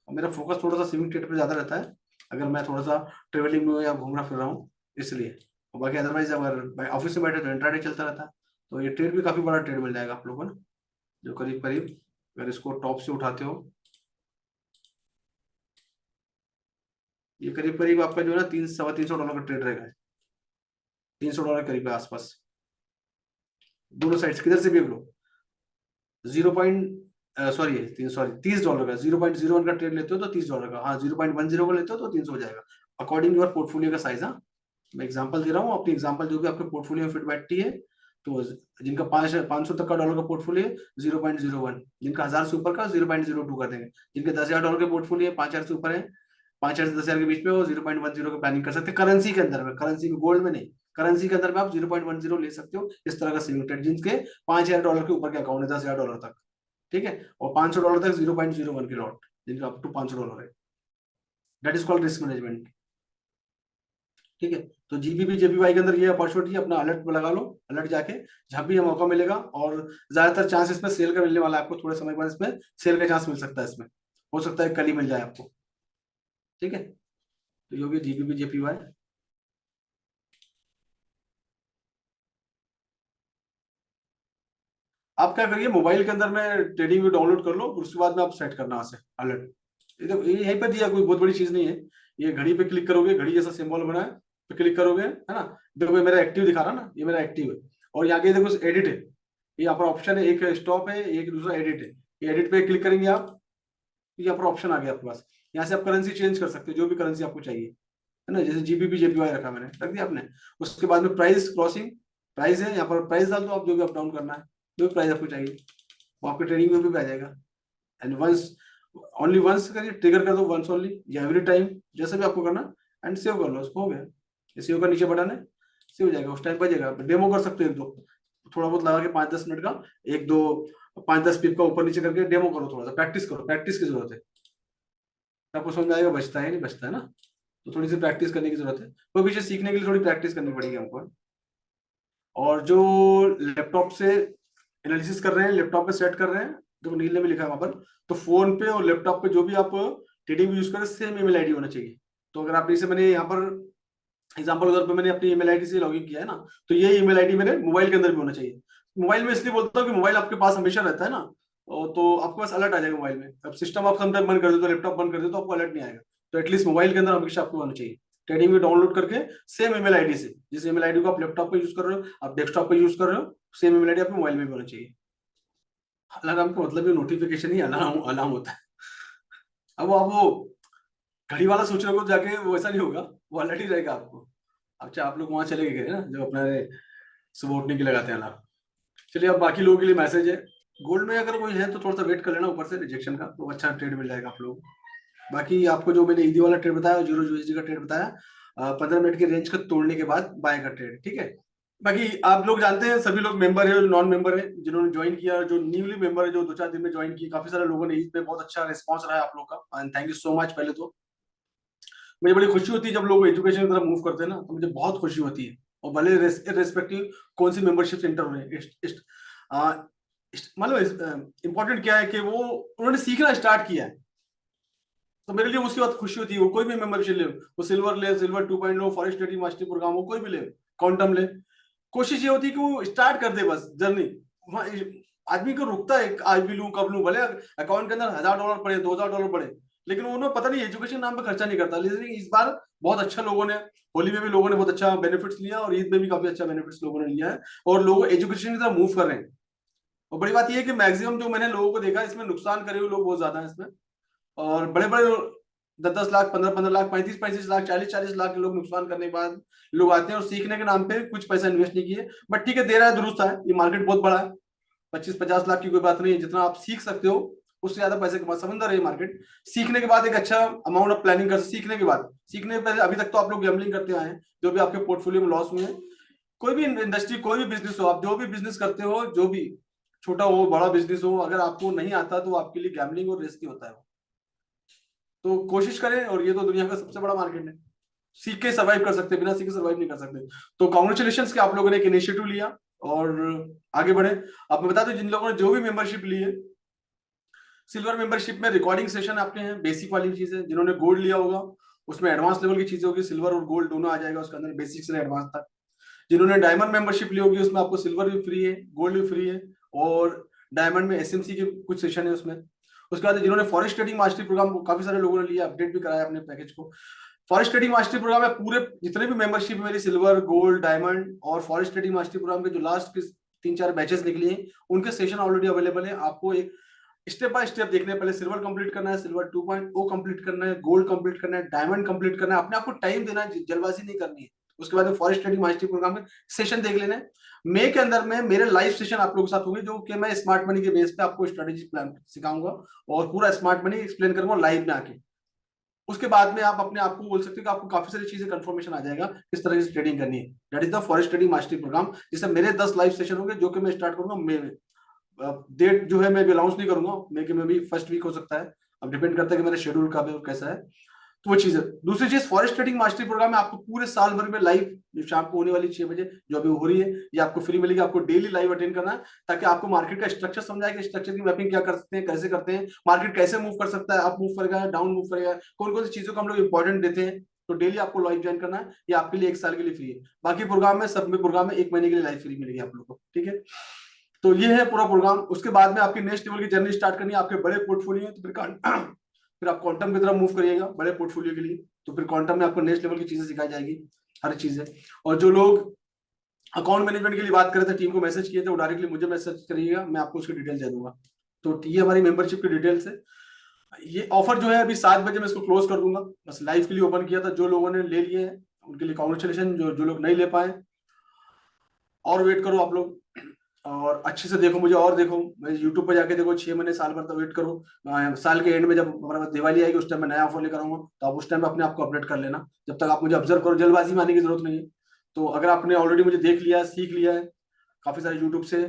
और मेरा फोकस थोड़ा सा स्विंग ट्रेड पे ज्यादा रहता है, अगर मैं थोड़ा सा ट्रेवलिंग में या घूमना फिर रहा हूँ इसलिए। और बाकी अदरवाइज अगर ऑफिस में बैठे तो इंट्राडे चलता रहता है। तो ये ट्रेड भी काफी बड़ा ट्रेड मिल जाएगा आप लोगों को ना, जो करीब करीब अगर इसको टॉप से उठाते हो, ये करीब करीब आपका जो है ना $300-325 का ट्रेड रहेगा, $300 करीब है आसपास, दोनों साइड किधर से भी लो। 30 डॉलर का, 0.01 का ट्रेड लेते हो तो $30 का, हाँ 0.10 का लेते हो तो 300 हो जाएगा, अकॉर्डिंग योर पोर्टफोलियो का साइज। हाँ मैं एग्जांपल दे रहा हूँ, अपनी एग्जांपल जो भी आपके पोर्टफोलियो में फिट बैठती है। तो जिनका 500 तक का डॉलर का पोर्टफोलियो 0.01, जिनका 1000 से ऊपर का 0.02 कर देंगे, जिनके $10,000 के पोर्टफोलियो 5000 से ऊपर है, 5000 से 10,000 के बीच में, वो 0.10 का प्लानिंग कर सकते हैं करेंसी के अंदर में, करेंसी में गोल्ड में नहीं, करेंसी के अंदर में आप 0.10 ले सकते हो। इस तरह का स्विंग ट्रेड जिनके $5000 के ऊपर के अकाउंट है, $10,000 तक, ठीक है, और $500 तक 0.01 के लॉट, जिनका अप टू $500 है, that is called risk management, ठीक है। तो जीबीबी जेपीवाई के अंदर ये अपॉर्चुनिटी, अपना अलर्ट लगा लो, अलर्ट जाके जहां भी मौका मिलेगा, और ज्यादातर चांस इसमें सेल का मिलने वाला है आपको, थोड़े समय बाद इसमें सेल का चांस मिल सकता है, इसमें हो सकता है कल ही मिल जाए आपको, ठीक है। तो ये होगी जीबीबी जेपीवाई। आप क्या करिए, मोबाइल के अंदर में ट्रेडिंग व्यू डाउनलोड कर लो, उसके बाद में आप सेट करना वहां से अलर्ट। ये यहीं पर दिया, कोई बहुत बड़ी चीज नहीं है। ये घड़ी पे क्लिक करोगे, घड़ी जैसा सिंबल बना है, पे क्लिक करोगे, है ना, देखो मेरा एक्टिव दिखा रहा ना, ये मेरा एक्टिव है। और यहाँ के देखो एडिट है, ये यहाँ पर ऑप्शन है, एक स्टॉप है, एक दूसरा एडिट है। ये एडिट पे क्लिक करेंगे आप, तो यहाँ पर ऑप्शन आ गया आपके पास, यहाँ से आप करेंसी चेंज कर सकते हो, जो भी करेंसी आपको चाहिए, है ना। जैसे जीबीपी जेपीवाई रखा मैंने, रख दिया आपने। उसके बाद में प्राइस क्रॉसिंग, प्राइस है, यहाँ पर प्राइस डाल दो आप, जो भी अप डाउन करना है, जो भी प्राइस आपको चाहिए वो आपके ट्रेडिंग में भी आ जाएगा। एंड वंस ओनली वंस करिए, ट्रिगर कर दो वंस ओनली या एवरी टाइम, जैसे भी आपको करना, एंड सेव कर लो उसको, हो गया। ये सेव का नीचे बटन है, सेव हो जाएगा, उस टाइम बजेगा। डेमो कर सकते हो एक दो, थोड़ा बहुत लगा के 5-10 मिनट का, एक दो 5-10 पिप का ऊपर नीचे करके डेमो करो, थोड़ा सा प्रैक्टिस करो, प्रैक्टिस की जरूरत है। आपको समझ में आएगा बचता है नहीं बचता है ना, तो थोड़ी सी प्रैक्टिस करने की जरूरत है। कोई भी चीज सीखने के लिए थोड़ी प्रैक्टिस करनी पड़ेगी हमको। और जो लैपटॉप से एनालिसिस कर रहे हैं, लैपटॉप पे सेट कर रहे हैं, देखो नील ने भी लिखा है वहां पर, तो फोन पे और लैपटॉप पे जो भी आप ट्रेडिंग यूज करें, सेम ईमेल आईडी होना चाहिए। तो अगर आप जैसे मैंने यहाँ पर एग्जाम्पल उधर पे मैंने अपनी ईमेल आईडी से लॉगिन किया है ना, तो ये ईमेल आईडी मेरे मोबाइल के अंदर भी होना चाहिए। मोबाइल में इसलिए बोलता हूँ कि मोबाइल आपके पास हमेशा रहता है ना, तो आपके पास अलर्ट आ जाएगा मोबाइल में। अब सिस्टम आप समटाइम बंद कर दो, तो लैपटॉप बंद कर दो, तो आपको अलर्ट नहीं आएगा। तो एटलीस्ट मोबाइल के अंदर हमेशा आपको होना चाहिए। ट्रेडिंग में डाउनलोड करके सेम ईमेल आईडी से, जिस ईमेल आईडी को आप लैपटॉप पे यूज कर रहे हो, आप डेस्कटॉप पे यूज कर रहे हो, सेम ईमेल आईडी आपके मोबाइल में भी होना चाहिए। अलार्म का मतलब ये नोटिफिकेशन ही अलार्म अलार्म होता है। अब आप वो घड़ी वाला सोच रहे हो जाके, वो ऐसा नहीं होगा, वो अलर्ट ही रहेगा आपको। अच्छा, आप लोग वहां चले गए ना, जो अपना सुबह उठने के लिए लगाते हैं अलार्म। चलिए, अब बाकी लोगों के लिए मैसेज है। गोल्ड में अगर कोई है तो थोड़ा सा वेट कर लेना ऊपर से रिजेक्शन का, तो अच्छा ट्रेड मिल जाएगा आप लोगों को। बाकी आपको जो मैंने ईदी वाला ट्रेड बताया, जीरो यूएसडी का ट्रेड बताया, 15 मिनट के रेंज को तोड़ने के बाद बाय का ट्रेड, ठीक है। बाकी आप लोग जानते हैं, सभी लोग मेंबर है, नॉन मेंबर है, जिन्होंने ज्वाइन किया, जो न्यूली मेंबर है, जो 2-4 दिन में ज्वाइन किए, काफी सारे लोगों ने इस पे बहुत अच्छा रिस्पॉन्स रहा है आप लोग का, and thank you so much. पहले तो मुझे बड़ी खुशी होती है जब लोग एजुकेशन की तरफ मूव करते हैं ना, तो मुझे बहुत खुशी होती है। और भले रेस्पेक्टिव कौन सी मेंबरशिप सेंटर हो रहे हैं, मतलब इंपॉर्टेंट क्या है कि वो उन्होंने सीखना स्टार्ट किया है, तो मेरे लिए उसकी बात खुशी होती है। वो कोई भी मेंबरशिप ले, वो सिल्वर ले, silver 2.0, forest trading mastery program, वो कोई भी ले, क्वांटम ले, कोशिश ये होती है कि वो स्टार्ट कर दे बस जर्नी। आदमी को रुकता है आज भी लूं कब लूं, भले अकाउंट के अंदर $1000 पड़े, $2000 पड़े, लेकिन वो ना पता नहीं एजुकेशन नाम पे खर्चा नहीं करता। लेकिन इस बार बहुत अच्छा लोगों ने, होली में भी लोगों ने बहुत अच्छा बेनिफिट्स लिया, और ईद में भी काफी अच्छा बेनिफिट्स लोगों ने लिया है, और लोग एजुकेशन की तरफ मूव कर रहे हैं। और बड़ी बात यह है कि मैक्सिमम जो मैंने लोगों को देखा, इसमें नुकसान करे हुए लोग बहुत ज्यादा है इसमें, और बड़े बड़े 10-10 लाख, 15-15 लाख, 35-35 लाख, 40-40 लाख के लोग नुकसान करने के बाद लोग आते हैं और सीखने के नाम पे कुछ पैसा इन्वेस्ट नहीं किए। बट ठीक है, दे रहा है, दुरुस्त है, ये मार्केट बहुत बड़ा है, 25-50 लाख की कोई बात नहीं है, जितना आप सीख सकते हो उससे ज्यादा पैसे के बाद समंदर है ये मार्केट। सीखने के बाद एक अच्छा अमाउंट ऑफ प्लानिंग कर, सीखने के बाद, सीखने पहले अभी तक तो आप लोग गैम्बलिंग करते आए हैं, जो भी आपके पोर्टफोलियो में लॉस हुए हैं। कोई भी इंडस्ट्री, कोई भी बिजनेस हो, आप जो भी बिजनेस करते हो, जो भी छोटा हो बड़ा बिजनेस हो, अगर आपको नहीं आता तो आपके लिए गैम्बलिंग और रिस्की होता है। तो कोशिश करें, और ये तो दुनिया का सबसे बड़ा मार्केट है, सीख के सर्वाइव कर सकते हैं, बिना सीखे सर्वाइव नहीं कर सकते। तो कॉन्ग्रेचुलेशन कि आप लोगों ने एक इनिशिएटिव लिया और आगे बढ़े। अब मैं बता दूं, जिन लोगों ने जो भी मेंबरशिप ली है, सिल्वर मेंबरशिप में रिकॉर्डिंग सेशन आपके हैं, बेसिक वाली चीजें। जिन्होंने गोल्ड लिया होगा उसमें एडवांस लेवल की चीजें होगी, सिल्वर और गोल्ड दोनों आ जाएगा उसके अंदर, बेसिक से एडवांस तक। जिन्होंने डायमंड मेंबरशिप ली होगी उसमें आपको सिल्वर भी फ्री है, गोल्ड भी फ्री है, और डायमंड में एसएमसी के कुछ सेशन है उसमें। उसके बाद जिन्होंने फॉरेस्ट ट्रेडिंग मास्टरी प्रोग्राम को, काफी सारे लोगों ने लिया, अपडेट भी कराया अपने पैकेज को। फॉरेस्ट ट्रेडिंग मास्टरी प्रोग्राम में पूरे जितने भी मेंबरशिप मेरी सिल्वर, गोल्ड, डायमंड और फॉरेस्ट ट्रेडिंग मास्टरी प्रोग्राम के जो लास्ट के 3-4 बैचेस निकली हैं, उनके सेशन ऑलरेडी अवेलेबल है। आपको एक स्टेप बाय स्टेप देखने, पहले सिल्वर कंप्लीट करना है, सिल्वर 2.0 कंप्लीट करना है, गोल्ड कंप्लीट करना है, डायमंड कंप्लीट करना है, अपने आप को टाइम देना है, जल्दबाजी नहीं करनी है। उसके बाद फॉरेस्ट ट्रेडिंग मास्टरी प्रोग्राम में सेशन देख लेना है। मई के अंदर में मेरे लाइव सेशन आप लोगों के साथ होंगे, जो कि मैं स्मार्ट मनी के बेस पे आपको स्ट्रेटेजी प्लान सिखाऊंगा और पूरा स्मार्ट मनी एक्सप्लेन करूंगा लाइव में आके। उसके बाद में आप अपने आप को बोल सकते हो कि आपको काफी सारी चीजें कंफर्मेशन आ जाएगा किस तरह से ट्रेडिंग करनी है। That is the forest trading mastery program, जिसमें मेरे 10 लाइव सेशन होंगे, जो कि मैं स्टार्ट करूंगा मई में। डेट जो है मैं अनाउंस नहीं करूंगा, मई के में भी फर्स्ट वीक हो सकता है, अब डिपेंड करता है कि मेरे शेड्यूल का भी कैसा है। तो वो चीज है। दूसरी चीज, फॉरेस्ट ट्रेडिंग मास्टरी प्रोग्राम में आपको पूरे साल भर में लाइव, जो शाम को होने वाली 6 बजे जो अभी हो रही है, ये आपको फ्री मिलेगी। आपको डेली लाइव अटेंड करना है, ताकि आपको मार्केट का स्ट्रक्चर समझाए कि स्ट्रक्चर की मैपिंग क्या कर सकते हैं, कैसे करते हैं, मार्केट कैसे मूव कर सकता है, अप मूव करेगा, डाउन मूव करेगा, कौन कौन सी चीजों को हम लोग इंपॉर्टेंट देते हैं। तो डेली आपको लाइव ज्वाइन करना है, ये आपके लिए 1 साल के लिए फ्री है। बाकी प्रोग्राम में, सब में प्रोग्राम में 1 महीने के लिए लाइव फ्री मिलेगी आप लोग को, ठीक है। तो ये है पूरा प्रोग्राम। उसके बाद में आपकी नेक्स्ट लेवल की जर्नी स्टार्ट करनी है, आपके बड़े पोर्टफोलियो, तो फिर आप क्वांटम की तरफ मूव करिएगा बड़े पोर्टफोलियो के लिए। तो फिर क्वांटम में आपको नेक्स्ट लेवल की चीजें सिखाई जाएगी, हर चीजें। और जो लोग अकाउंट मैनेजमेंट के लिए बात कर रहे थे, टीम को मैसेज किए थे, वो डायरेक्टली मुझे मैसेज करिएगा, मैं आपको उसकी डिटेल दे दूंगा। तो ये हमारी मेंबरशिप की डिटेल्स है। ये ऑफर जो है अभी 7 बजे मैं इसको क्लोज कर दूंगा, बस लाइव के लिए ओपन किया था। जो लोगों ने ले लिए हैं उनके लिए कॉन्ग्रेचुलेशन, जो लोग नहीं ले पाए और वेट करो आप लोग। और अच्छे से देखो मुझे, और देखो यूट्यूब पे जाके देखो, 6 महीने साल भर तक वेट करो। साल के एंड में जब हमारे पास दिवाली आएगी उस टाइम मैं नया ऑफर लेकर आऊंगा, तो आप उस टाइम पे अपने आप को अपडेट कर लेना। जब तक आप मुझे ऑब्जर्व करो, जल्दबाजी में आने की जरूरत नहीं है। तो अगर आपने ऑलरेडी मुझे देख लिया है, सीख लिया है काफी सारे यूट्यूब से,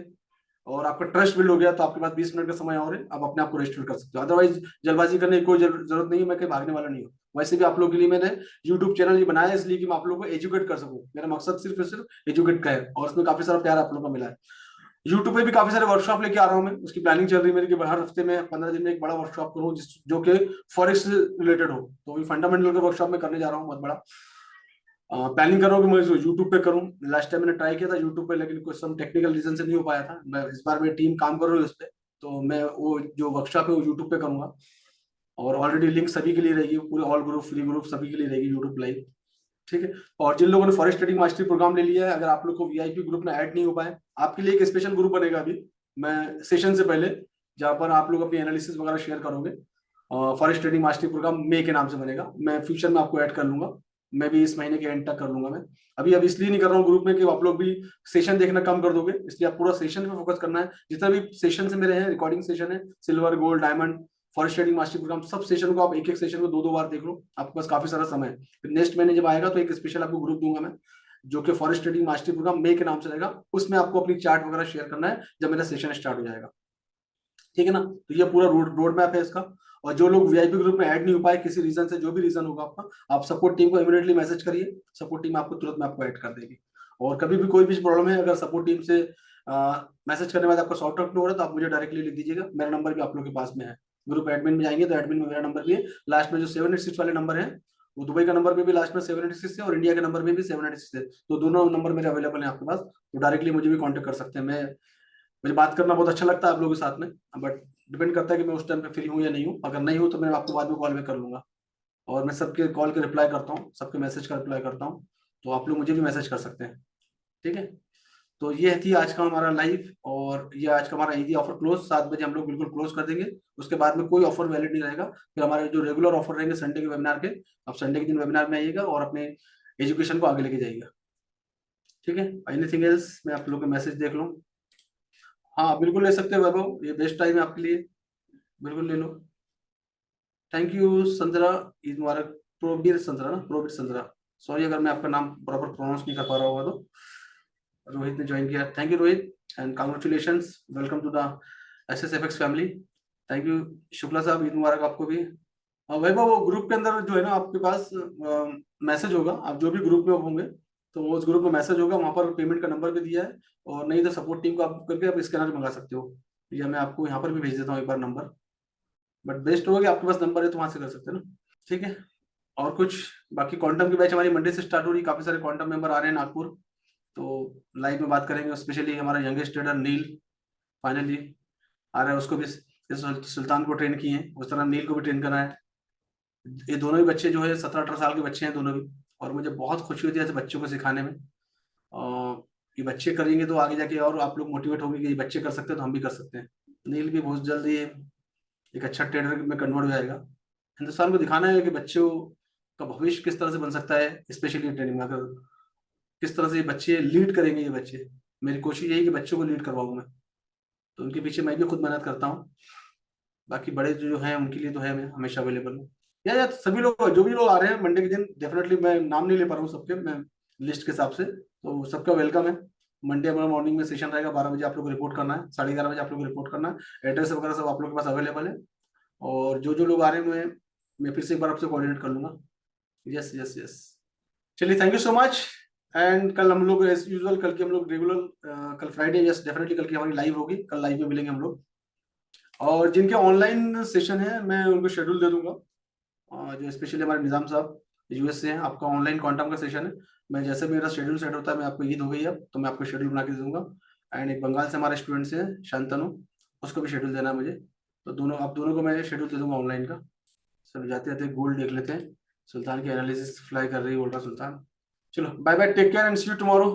और आपका ट्रस्ट बिल्ड हो गया, तो आपके पास 20 मिनट का समय और है, आप अपने आप को रजिस्टर कर सकते हो। अदरवाइज जल्दबाजी करने की कोई जरूरत नहीं है, मैं कहीं भागने वाला नहीं हूँ। वैसे भी आप लोगों के लिए मैंने यूट्यूब चैनल ये बनाया है इसलिए कि मैं आप लोगों को एजुकेट कर सकूं। मेरा मकसद सिर्फ और सिर्फ एजुकेट का है, और उसमें काफी सारा प्यार आप लोगों को मिला है। यूट्यूब पे भी काफी सारे वर्कशॉप लेके आ रहा हूँ मैं, उसकी प्लानिंग चल रही है मेरी कि हर हफ्ते में 15 दिन में एक बड़ा वर्कशॉप करूँ जो कि फॉरेक्स से रिलेटेड हो। तो अभी फंडामेंटल का वर्कशॉप में करने जा रहा हूँ बहुत बड़ा। प्लानिंग कर रहा हूँ कि मैं यूट्यूब पे करूँ। लास्ट टाइम मैंने ट्राई किया था यूट्यूब पे, लेकिन कुछ सम टेक्निकल रीजन से नहीं हो पाया था। मैं इस बार मेरी टीम काम कर रही है उस पर, तो मैं वो जो वर्कशॉप है वो यूट्यूब पे करूंगा। और ऑलरेडी लिंक सभी के लिए रहेगी, पूरे ऑल ग्रुप फ्री ग्रुप सभी के लिए रहेगी यूट्यूब लाइव। ठीक है। और जिन लोगों ने फॉरेस्ट ट्रेडिंग मास्टरी प्रोग्राम ले लिया है, अगर आप लोग को वीआईपी ग्रुप में ऐड नहीं हो पाए, आपके लिए एक स्पेशल ग्रुप बनेगा अभी मैं सेशन से पहले, जहां पर आप लोग अपनी एनालिसिस वगैरह शेयर करोगे। फॉरेस्ट ट्रेडिंग मास्टरी प्रोग्राम मे के नाम से बनेगा, मैं फ्यूचर में आपको ऐड कर लूंगा। मैं भी इस महीने के एंड तक कर लूंगा मैं। अभी अब इसलिए नहीं कर रहा हूँ ग्रुप में कि आप लोग भी सेशन देखना कम कर दोगे, इसलिए आप पूरा सेशन पे फोकस करना है। जितना भी सेशन से मेरे हैं, रिकॉर्डिंग सेशन है, silver gold diamond forest trading mastery program, सब सेशन को आप एक एक सेशन को दो दो बार देख लो, आपके पास काफी सारा समय है। फिर नेक्स्ट महीने जब आएगा तो एक स्पेशल आपको ग्रुप दूंगा मैं, जो कि फॉरेस्ट ट्रेडिंग मास्टरी प्रोग्राम मे के नाम से रहेगा। उसमें आपको अपनी चार्ट वगैरह शेयर करना है जब मेरा सेशन स्टार्ट हो जाएगा। ठीक है ना। तो ये पूरा रोड मैप है इसका। और जो लोग वीआईपी ग्रुप में ऐड नहीं हो पाए किसी रीजन से, जो भी रीजन होगा आपका, आप सपोर्ट टीम को इमीडिएटली मैसेज करिए, सपोर्ट टीम आपको तुरंत में आपको ऐड कर देगी। और कभी भी कोई भी प्रॉब्लम है, अगर सपोर्ट टीम से मैसेज करने के बाद आपका सॉर्ट आउट नहीं हो रहा, तो आप मुझे डायरेक्टली लिख दीजिएगा, मेरा नंबर भी आप लोग के पास में है। ग्रुप एडमिन में जाएंगे तो एडमिन में मेरा नंबर भी है, लास्ट में जो 786 वाले नंबर है वो दुबई का नंबर में भी लास्ट में 786 है, और इंडिया के नंबर में भी 786 है। तो दोनों नंबर मेरे अवेलेबल है आपके पास, तो डायरेक्टली मुझे भी कॉन्टेक्ट कर सकते हैं। मुझे बात करना बहुत अच्छा लगता है आप लोगों के साथ में, बट डिपेंड करता है कि मैं उस टाइम पे फ्री हूँ या नहीं हूँ। अगर नहीं हूँ तो मैं आपको बाद में कॉल बैक कर लूंगा। और मैं सबके कॉल के रिप्लाई करता हूँ, सबके मैसेज का रिप्लाई करता हूँ, तो आप लोग मुझे भी मैसेज कर सकते हैं। ठीक है। तो ये थी आज का हमारा लाइव, और ये आज का हमारा ईदी ऑफर क्लोज। 7 बजे हम लोग बिल्कुल क्लोज कर देंगे, उसके बाद में कोई ऑफर वैलिड नहीं रहेगा। फिर हमारे जो रेगुलर ऑफर रहेंगे संडे के वेबिनार के, आप संडे के दिन वेबिनार में आइएगा और अपने एजुकेशन को आगे लेके जाइएगा। ठीक है। एनीथिंग एल्स, मैं आप लोग के मैसेज देख लूँ। हाँ बिल्कुल ले सकते हो वैभव, ये बेस्ट टाइम है आपके लिए, बिल्कुल ले लो। थैंक यू संतरा, ईद मुबारक। प्रोबीर संतरा ना, प्रोबीर संतरा, सॉरी अगर मैं आपका नाम प्रॉपर प्रोनाउंस नहीं कर पा रहा होगा तो। रोहित ने ज्वाइन किया, thank you Rohit, and congratulations, welcome to the SSFX family. Thank you Shukla साहब, ईद मुबारक आपको भी। वैभव वो ग्रुप के अंदर जो है ना आपके पास मैसेज होगा, आप जो भी ग्रुप में होंगे तो वो उस ग्रुप में मैसेज होगा, वहां पर पेमेंट का नंबर भी दिया है। और नहीं तो सपोर्ट टीम को आप करके आप स्कैनर मंगा सकते हो, या मैं आपको यहाँ पर भी भेज देता हूँ एक बार नंबर। बट बेस्ट होगा कि आपके पास नंबर है तो वहां से कर सकते हैं ना। ठीक है। और कुछ बाकी क्वांटम की बैच हमारी मंडे से स्टार्ट हो रही है, काफी सारे क्वांटम मेंबर आ रहे हैं नागपुर, तो लाइव में बात करेंगे। स्पेशली हमारा यंगेस्ट ट्रेडर नील फाइनली आ रहा है, उसको भी सुल्तान को ट्रेन किए हैं, उस तरह नील को भी ट्रेन करना है। ये दोनों ही बच्चे जो है 17-18 साल के बच्चे हैं दोनों भी, और मुझे बहुत खुशी होती है ऐसे बच्चों को सिखाने में। और ये बच्चे करेंगे तो आगे जाके और आप लोग मोटिवेट होंगे कि ये बच्चे कर सकते हैं तो हम भी कर सकते हैं। नील भी बहुत जल्दी एक अच्छा ट्रेडर में कन्वर्ट हो जाएगा। हिंदुस्तान को दिखाना है कि बच्चों का भविष्य किस तरह से बन सकता है, स्पेशली ट्रेनिंग में। अगर किस तरह से ये बच्चे लीड करेंगे, ये बच्चे, मेरी कोशिश यही कि बच्चों को लीड करवाऊँ मैं, तो उनके पीछे मैं भी खुद मेहनत करता हूँ। बाकी बड़े जो हैं उनके लिए तो है, मैं हमेशा अवेलेबल हूँ। या सभी लोग जो भी लोग आ रहे हैं मंडे के दिन, डेफिनेटली मैं नाम नहीं ले पा रहा हूँ सबके, मैं लिस्ट के हिसाब से, तो सबका वेलकम है। मंडे हमारा मॉर्निंग में सेशन रहेगा, 12 बजे आप लोग को रिपोर्ट करना है, 11:30 बजे आप लोग को रिपोर्ट करना है। एड्रेस वगैरह सब आप लोग के पास अवेलेबल है। और जो जो लोग आ रहे हैं मैं फिर से एक बार आपसे कोऑर्डिनेट कर लूंगा। Yes yes yes. चलिए thank you so much. And कल हम लोग एज यूजुअल, कल की हम लोग रेगुलर, कल फ्राइडे, यस डेफिनेटली कल की हमारी लाइव होगी, कल लाइव में मिलेंगे हम लोग। और जिनके ऑनलाइन सेशन है मैं उनको शेड्यूल दे दूंगा। जो स्पेशली हमारे निजाम साहब US से हैं, आपका ऑनलाइन क्वांटम का सेशन है, मैं जैसे मेरा शेड्यूल सेट होता है, मैं आपको ईद हो गई अब तो मैं आपको शेड्यूल बना के दे दूंगा। एंड एक बंगाल से हमारे स्टूडेंट्स हैं शांतनु, उसको भी शेड्यूल देना है मुझे, तो दोनों आप दोनों को मैं शेड्यूल दे दूंगा ऑनलाइन का। सब जाते जाते गोल्ड देख लेते हैं। सुल्तान की एनालिसिस फ्लाई कर रही है, बोल रहा सुल्तान। चलो bye bye, take care and see you tomorrow.